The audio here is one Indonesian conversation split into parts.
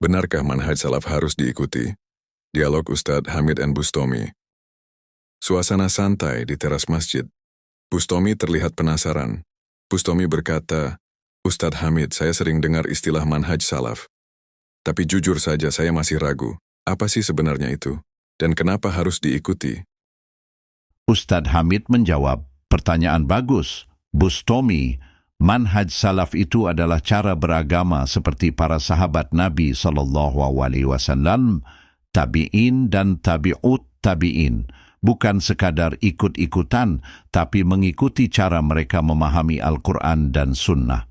Benarkah manhaj salaf harus diikuti? Dialog Ustadz Hamid and Bustomi. Suasana santai di teras masjid. Bustomi terlihat penasaran. Bustomi berkata, Ustadz Hamid, saya sering dengar istilah manhaj salaf. Tapi jujur saja saya masih ragu. Apa sih sebenarnya itu? Dan kenapa harus diikuti? Ustadz Hamid menjawab, pertanyaan bagus. Bustomi, manhaj salaf itu adalah cara beragama seperti para sahabat Nabi SAW, tabi'in dan tabi'ut tabi'in. Bukan sekadar ikut-ikutan, tapi mengikuti cara mereka memahami Al-Quran dan Sunnah.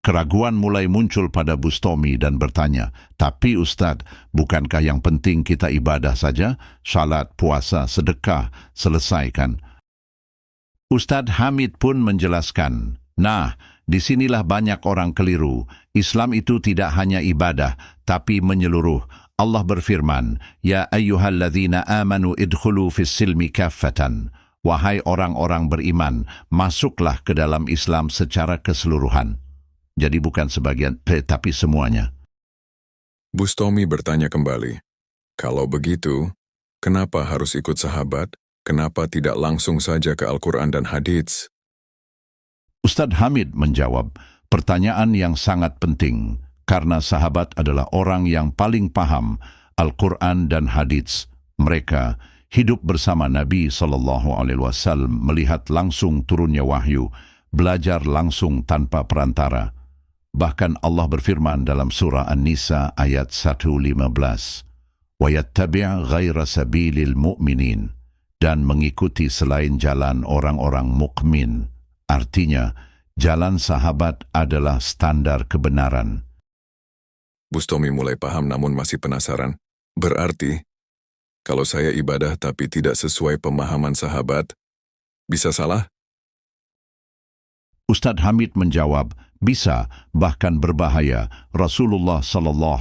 Keraguan mulai muncul pada Bustomi dan bertanya, tapi Ustadz, bukankah yang penting kita ibadah saja? Salat, puasa, sedekah, selesaikan. Ustadz Hamid pun menjelaskan, nah, disinilah banyak orang keliru. Islam itu tidak hanya ibadah, tapi menyeluruh. Allah berfirman, Ya ayyuhalladzina amanu idkhulu fis silmi kaffatan. Wahai orang-orang beriman, masuklah ke dalam Islam secara keseluruhan. Jadi bukan sebagian, tapi semuanya. Bustomi bertanya kembali, kalau begitu, kenapa harus ikut sahabat? Kenapa tidak langsung saja ke Al-Quran dan hadits? Ustadz Hamid menjawab, pertanyaan yang sangat penting, karena sahabat adalah orang yang paling paham Al-Quran dan hadits. Mereka hidup bersama Nabi SAW, melihat langsung turunnya wahyu, belajar langsung tanpa perantara. Bahkan Allah berfirman dalam surah An-Nisa ayat 115, وَيَتَّبِعْ غَيْرَ سَبِيلِ الْمُؤْمِنِينَ, dan mengikuti selain jalan orang-orang mukmin. Artinya, jalan sahabat adalah standar kebenaran. Bustomi mulai paham namun masih penasaran. Berarti, kalau saya ibadah tapi tidak sesuai pemahaman sahabat, bisa salah? Ustadz Hamid menjawab, bisa, bahkan berbahaya. Rasulullah SAW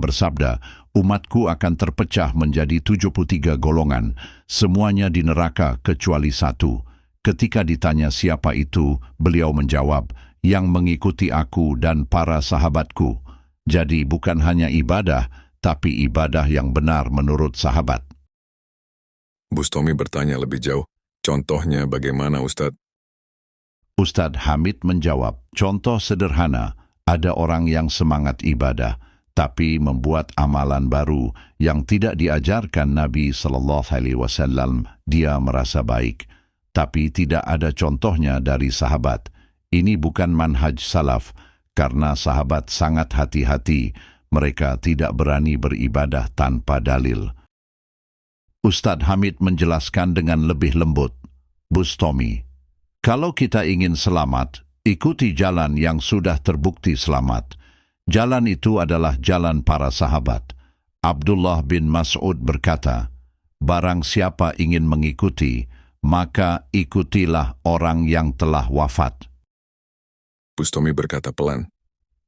bersabda, umatku akan terpecah menjadi 73 golongan, semuanya di neraka kecuali satu. Ketika ditanya siapa itu, beliau menjawab, yang mengikuti aku dan para sahabatku. Jadi bukan hanya ibadah, tapi ibadah yang benar menurut sahabat. Bustomi bertanya lebih jauh, contohnya bagaimana Ustadz? Ustadz Hamid menjawab, contoh sederhana, ada orang yang semangat ibadah, tapi membuat amalan baru yang tidak diajarkan Nabi SAW. Dia merasa baik, tapi tidak ada contohnya dari sahabat. Ini bukan manhaj salaf, karena sahabat sangat hati-hati. Mereka tidak berani beribadah tanpa dalil. Ustadz Hamid menjelaskan dengan lebih lembut, Bustomi, kalau kita ingin selamat, ikuti jalan yang sudah terbukti selamat. Jalan itu adalah jalan para sahabat. Abdullah bin Mas'ud berkata, barang siapa ingin mengikuti, maka ikutilah orang yang telah wafat. Bustomi berkata pelan,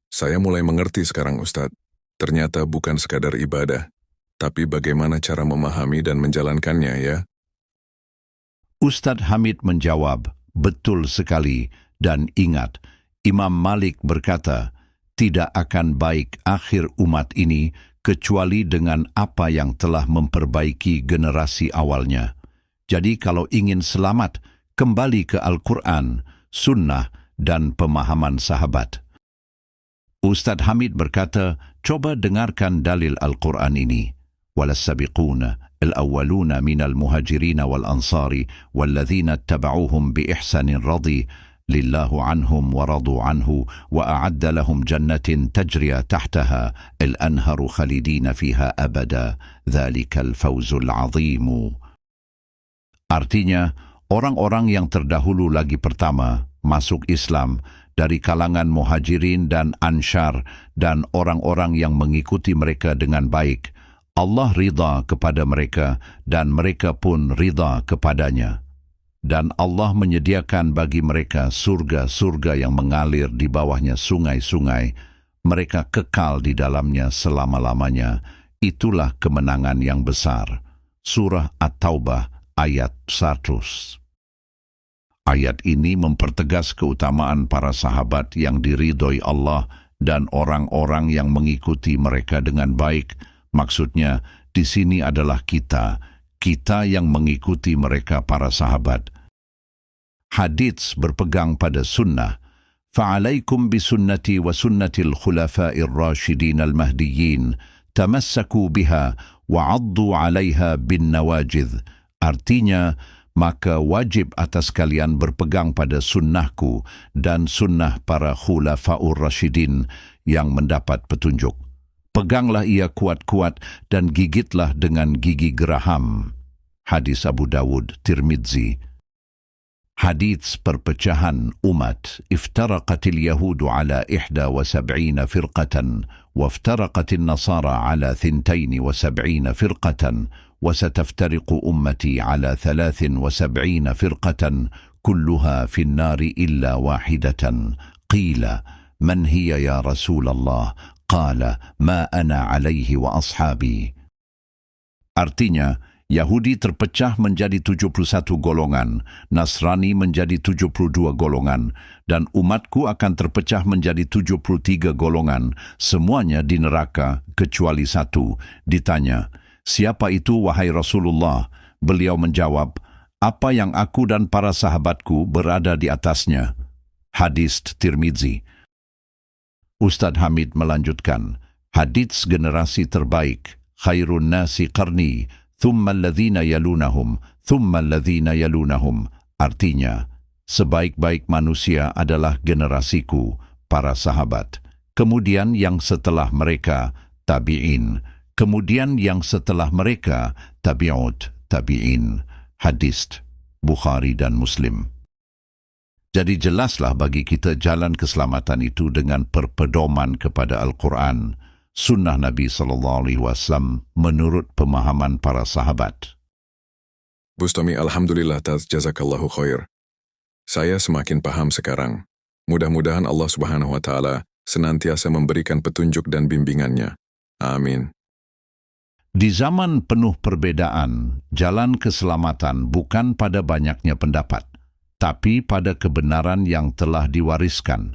saya mulai mengerti sekarang Ustadz. Ternyata bukan sekadar ibadah, tapi bagaimana cara memahami dan menjalankannya ya? Ustadz Hamid menjawab, betul sekali, dan ingat, Imam Malik berkata, tidak akan baik akhir umat ini kecuali dengan apa yang telah memperbaiki generasi awalnya. Jadi kalau ingin selamat, kembali ke Al-Quran, Sunnah, dan pemahaman sahabat. Ustadz Hamid berkata, coba dengarkan dalil Al-Quran ini. وَلَسَّبِقُونَ الأولون من المهاجرين والأنصار والذين اتبعوهم بإحسان رضي لله عنهم ورضوا عنه وأعد لهم جنة تجري تحتها الأنهر خالدين فيها أبدا ذلك الفوز العظيم. Artinya, orang-orang yang terdahulu lagi pertama masuk Islam dari kalangan muhajirin dan ansyar dan orang-orang yang mengikuti mereka dengan baik, Allah ridha kepada mereka dan mereka pun ridha kepadanya. Dan Allah menyediakan bagi mereka surga-surga yang mengalir di bawahnya sungai-sungai. Mereka kekal di dalamnya selama-lamanya. Itulah kemenangan yang besar. Surah At-Taubah ayat 100. Ayat ini mempertegas keutamaan para sahabat yang diridhoi Allah dan orang-orang yang mengikuti mereka dengan baik. Maksudnya, di sini adalah kita yang mengikuti mereka para sahabat. Hadits berpegang pada sunnah. Fa'alaikum bisunnati wa sunnatil khulafa'ir rasyidin al-mahdiyyin, tamassaku biha wa'addu 'alaiha bin nawajidh. Artinya, maka wajib atas kalian berpegang pada sunnahku dan sunnah para khulafa'ur rasyidin yang mendapat petunjuk. Peganglah ia kuat-kuat dan gigitlah dengan gigi geraham. Hadis Abu Dawud, Tirmidzi. Hadits perpecahan umat. Iftaraqatil yahudu ala 71 firqatan, waftaraqatil nasara ala 72 firqatan, وستفترق أمتي على 73 فرقة كلها في النار إلا واحدة. قيل من هي يا رسول الله؟ قال ما أنا عليه وأصحابي. Artinya, Yahudi terpecah menjadi 71 golongan, Nasrani menjadi 72 golongan, dan umatku akan terpecah menjadi 73 golongan, semuanya di neraka kecuali satu. Ditanya, siapa itu wahai Rasulullah? Beliau menjawab, apa yang aku dan para sahabatku berada di atasnya. Hadis Tirmidzi. Ustadz Hamid melanjutkan, hadits generasi terbaik, khairun nasi qarni, thumma alladhina yalunahum, thumma alladhina yalunahum. Artinya, sebaik-baik manusia adalah generasiku, para sahabat. Kemudian yang setelah mereka, tabi'in. Kemudian yang setelah mereka, tabi'ut, tabi'in. Hadis Bukhari dan Muslim. Jadi jelaslah bagi kita jalan keselamatan itu dengan perpedoman kepada Al-Quran, sunnah Nabi SAW menurut pemahaman para sahabat. Bustami, alhamdulillah jazakallahu khair. Saya semakin paham sekarang. Mudah-mudahan Allah Subhanahu wa Ta'ala senantiasa memberikan petunjuk dan bimbingannya. Amin. Di zaman penuh perbedaan, jalan keselamatan bukan pada banyaknya pendapat, tapi pada kebenaran yang telah diwariskan,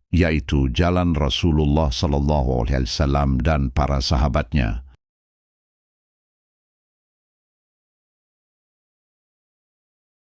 yaitu jalan Rasulullah SAW dan para sahabatnya.